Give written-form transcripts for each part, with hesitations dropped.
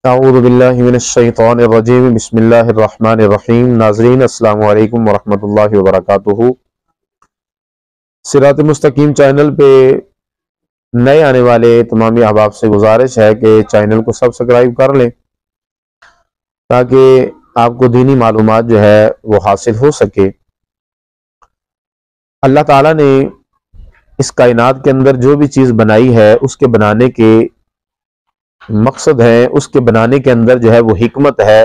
اعوذ باللہ من الشیطان الرجیم بسم اللہ الرحمن الرحیم۔ ناظرین السلام علیکم ورحمۃ اللہ وبرکاتہ۔ صراط مستقیم چینل پہ نئے آنے والے تمامی احباب سے گزارش ہے کہ چینل کو سبسکرائب کر لیں تاکہ آپ کو دینی معلومات جو ہے وہ حاصل ہو سکے۔ اللہ تعالیٰ نے اس کائنات کے اندر جو بھی چیز بنائی ہے اس کے بنانے کے مقصد ہے، اس کے بنانے کے اندر جو ہے وہ حکمت ہے۔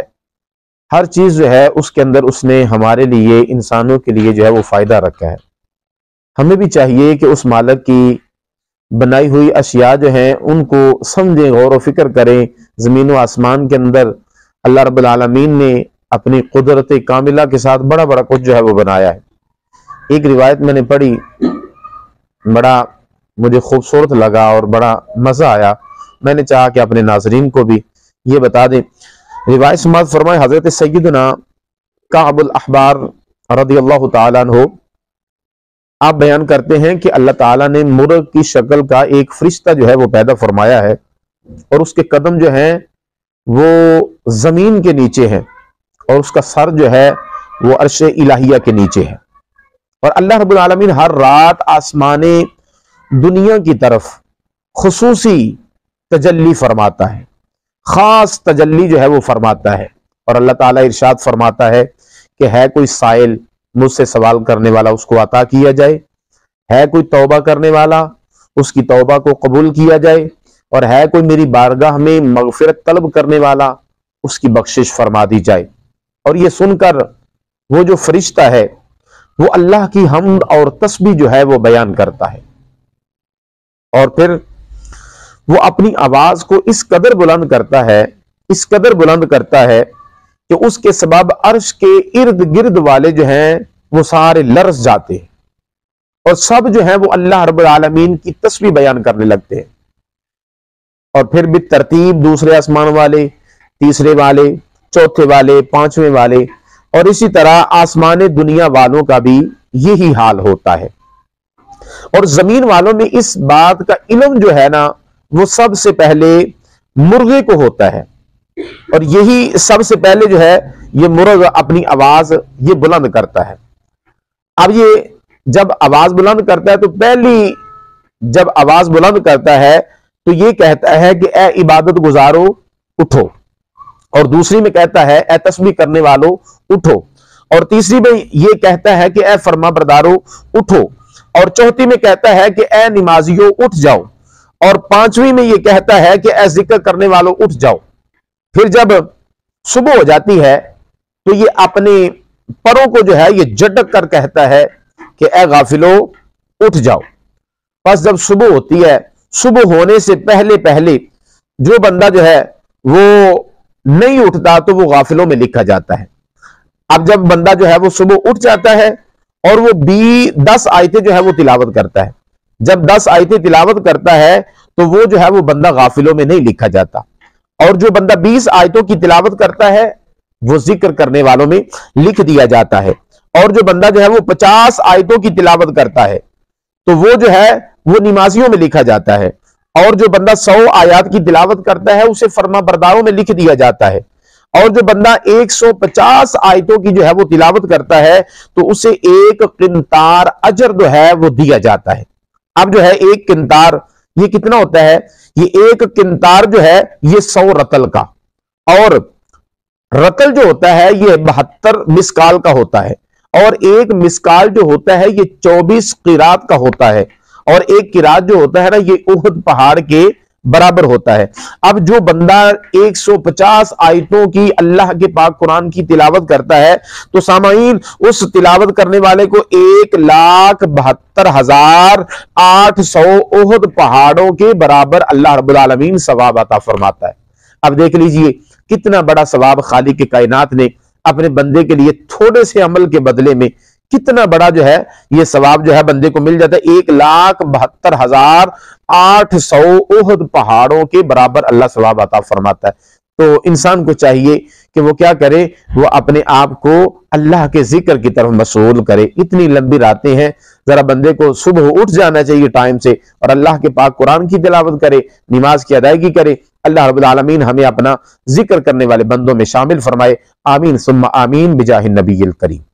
ہر چیز جو ہے اس کے اندر اس نے ہمارے لیے، انسانوں کے لیے جو ہے وہ فائدہ رکھا ہے۔ ہمیں بھی چاہیے کہ اس مالک کی بنائی ہوئی اشیاء جو ہیں ان کو سمجھیں، غور و فکر کریں۔ زمین و آسمان کے اندر اللہ رب العالمین نے اپنی قدرت کاملہ کے ساتھ بڑا بڑا کچھ جو ہے وہ بنایا ہے۔ ایک روایت میں نے پڑھی، بڑا مجھے خوبصورت لگا اور بڑا مزہ آیا۔ میں نے چاہا کہ اپنے ناظرین کو بھی یہ بتا دیں۔ روایت سماعت فرمائے حضرت سیدنا کعب الاحبار رضی اللہ تعالیٰ عنہ، آپ بیان کرتے ہیں کہ اللہ تعالیٰ نے مرغ کی شکل کا ایک فرشتہ جو ہے وہ پیدا فرمایا ہے، اور اس کے قدم جو ہیں وہ زمین کے نیچے ہیں، اور اس کا سر جو ہے وہ عرش الہیہ کے نیچے ہے۔ اور اللہ رب العالمین ہر رات آسمان دنیا کی طرف خصوصی تجلی فرماتا ہے، خاص تجلی جو ہے وہ فرماتا ہے، اور اللہ تعالیٰ ارشاد فرماتا ہے کہ ہے کوئی سائل مجھ سے سوال کرنے والا، اس کو عطا کیا جائے، ہے کوئی توبہ کرنے والا، اس کی توبہ کو قبول کیا جائے، اور ہے کوئی میری بارگاہ میں مغفرت طلب کرنے والا، اس کی بخشش فرما دی جائے۔ اور یہ سن کر وہ جو فرشتہ ہے وہ اللہ کی حمد اور تسبیح جو ہے وہ بیان کرتا ہے، اور پھر وہ اپنی آواز کو اس قدر بلند کرتا ہے، اس قدر بلند کرتا ہے کہ اس کے سبب عرش کے ارد گرد والے جو ہیں وہ سارے لرز جاتے ہیں، اور سب جو ہیں وہ اللہ رب العالمین کی تسبیح بیان کرنے لگتے ہیں۔ اور پھر بھی ترتیب دوسرے آسمان والے، تیسرے والے، چوتھے والے، پانچویں والے، اور اسی طرح آسمان دنیا والوں کا بھی یہی حال ہوتا ہے۔ اور زمین والوں میں اس بات کا علم جو ہے نا وہ سب سے پہلے مرغے کو ہوتا ہے، اور یہی سب سے پہلے جو ہے یہ مرغ اپنی آواز یہ بلند کرتا ہے۔ اب یہ جب آواز بلند کرتا ہے تو پہلی جب آواز بلند کرتا ہے تو یہ کہتا ہے کہ اے عبادت گزارو اٹھو، اور دوسری میں کہتا ہے اے تسبیح کرنے والو اٹھو، اور تیسری میں یہ کہتا ہے کہ اے فرما بردارو اٹھو، اور چوتھی میں کہتا ہے کہ اے نمازیو اٹھ جاؤ، اور پانچویں میں یہ کہتا ہے کہ اے ذکر کرنے والوں اٹھ جاؤ۔ پھر جب صبح ہو جاتی ہے تو یہ اپنے پروں کو جو ہے یہ جھٹک کر کہتا ہے کہ اے غافلو اٹھ جاؤ۔ پس جب صبح ہوتی ہے، صبح ہونے سے پہلے پہلے جو بندہ جو ہے وہ نہیں اٹھتا تو وہ غافلوں میں لکھا جاتا ہے۔ اب جب بندہ جو ہے وہ صبح اٹھ جاتا ہے اور وہ 10 آیتیں جو ہے وہ تلاوت کرتا ہے، جب 10 آیتیں تلاوت کرتا ہے تو وہ جو ہے وہ بندہ غافلوں میں نہیں لکھا جاتا، اور جو بندہ 20 آیتوں کی تلاوت کرتا ہے وہ ذکر کرنے والوں میں لکھ دیا جاتا ہے، اور جو بندہ جو ہے وہ 50 آیتوں کی تلاوت کرتا ہے تو وہ جو ہے وہ نمازیوں میں لکھا جاتا ہے، اور جو بندہ 100 آیات کی تلاوت کرتا ہے اسے فرما برداروں میں لکھ دیا جاتا ہے، اور جو بندہ 150 آیتوں کی جو ہے وہ تلاوت کرتا ہے تو اسے 1 قنطار اجر جو ہے وہ دیا جاتا ہے۔ اب جو ہے 1 قنطار یہ کتنا ہوتا ہے؟ یہ 1 قنطار جو ہے یہ 100 رتل کا، اور رتل جو ہوتا ہے یہ 72 مسکال کا ہوتا ہے، اور 1 مسکال جو ہوتا ہے یہ 24 قرات کا ہوتا ہے، اور 1 قرات جو ہوتا ہے نا یہ احد پہاڑ کے برابر ہوتا ہے۔ اب جو بندہ 150 آیتوں کی اللہ کے پاک قرآن کی تلاوت کرتا ہے تو سامعین اس تلاوت کرنے والے کو 1,72,800 احد پہاڑوں کے برابر اللہ رب العالمین ثواب عطا فرماتا ہے۔ اب دیکھ لیجئے کتنا بڑا ثواب خالق خائنات نے اپنے بندے کے لیے تھوڑے سے عمل کے بدلے میں کتنا بڑا جو ہے یہ ثواب جو ہے بندے کو مل جاتا ہے۔ 1,72,800 احد پہاڑوں کے برابر اللہ ثواب عطا فرماتا ہے۔ تو انسان کو چاہیے کہ وہ کیا کرے، وہ اپنے آپ کو اللہ کے ذکر کی طرف مشغول کرے۔ اتنی لمبی راتیں ہیں، ذرا بندے کو صبح اٹھ جانا چاہیے ٹائم سے، اور اللہ کے پاک قرآن کی تلاوت کرے، نماز کی ادائیگی کرے، اللہ رب العالمین ہمیں اپنا ذکر کرنے والے بندوں میں شامل فرمائے۔ آمین ثم آمین بجاہ النبی الکریم۔